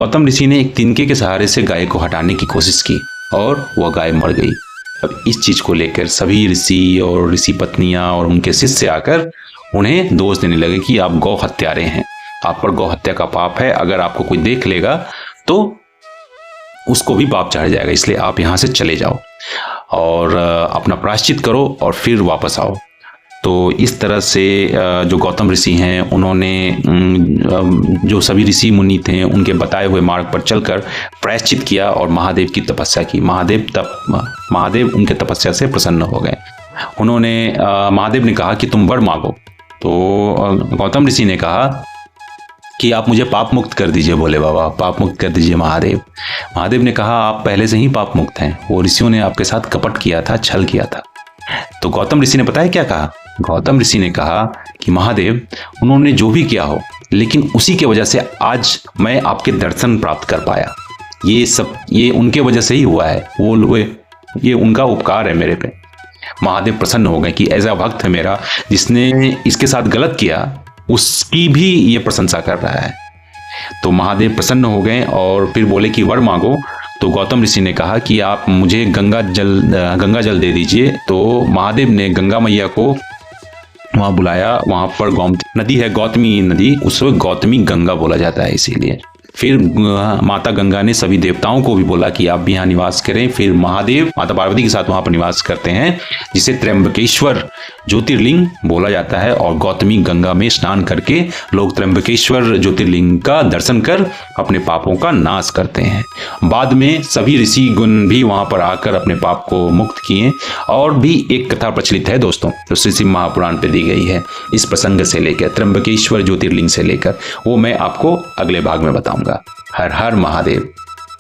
गौतम ऋषि ने एक तिनके के सहारे से गाय को हटाने की कोशिश की और वह गाय मर गई। अब इस चीज को लेकर सभी ऋषि और ऋषि पत्नियां और उनके शिष्य आकर उन्हें दोष देने लगे कि आप गौ हत्यारे हैं, आप पर गौ हत्या का पाप है, अगर आपको कोई देख लेगा तो उसको भी पाप चढ़ जाएगा, इसलिए आप यहाँ से चले जाओ और अपना प्रायश्चित करो और फिर वापस आओ। तो इस तरह से जो गौतम ऋषि हैं उन्होंने जो सभी ऋषि मुनि थे उनके बताए हुए मार्ग पर चलकर प्रायश्चित किया और महादेव की तपस्या की। महादेव उनके तपस्या से प्रसन्न हो गए। उन्होंने महादेव ने कहा कि तुम वर मांगो। तो गौतम ऋषि ने कहा कि आप मुझे पाप मुक्त कर दीजिए भोले बाबा, पाप मुक्त कर दीजिए महादेव। महादेव ने कहा आप पहले से ही पाप मुक्त हैं, वो ऋषियों ने आपके साथ कपट किया था, छल किया था। तो गौतम ऋषि ने पता है क्या कहा? गौतम ऋषि ने कहा कि महादेव उन्होंने जो भी किया हो, लेकिन उसी के वजह से आज मैं आपके दर्शन प्राप्त कर पाया। ये उनके वजह से ही हुआ है, ये उनका उपकार है मेरे पे। महादेव प्रसन्न हो गए कि ऐसा भक्त है मेरा जिसने इसके साथ गलत किया, उसकी भी ये प्रशंसा कर रहा है। तो महादेव प्रसन्न हो गए और फिर बोले कि वर मांगो। तो गौतम ऋषि ने कहा कि आप मुझे गंगा जल दे दीजिए। तो महादेव ने गंगा मैया को वहाँ बुलाया। वहाँ पर गोमती नदी है, गौतमी नदी, उसको गौतमी गंगा बोला जाता है इसीलिए। फिर माता गंगा ने सभी देवताओं को भी बोला कि आप भी यहाँ निवास करें। फिर महादेव माता पार्वती के साथ वहाँ पर निवास करते हैं, जिसे त्र्यंबकेश्वर ज्योतिर्लिंग बोला जाता है। और गौतमी गंगा में स्नान करके लोग त्र्यंबकेश्वर ज्योतिर्लिंग का दर्शन कर अपने पापों का नाश करते हैं। बाद में सभी ऋषि गुण भी वहाँ पर आकर अपने पाप को मुक्त किए। और भी एक कथा प्रचलित है दोस्तों, जो श्री शिव महापुराण पे दी गई है इस प्रसंग से लेकर, त्र्यंबकेश्वर ज्योतिर्लिंग से लेकर, वो मैं आपको अगले भाग में बताऊंगा। हर हर महादेव।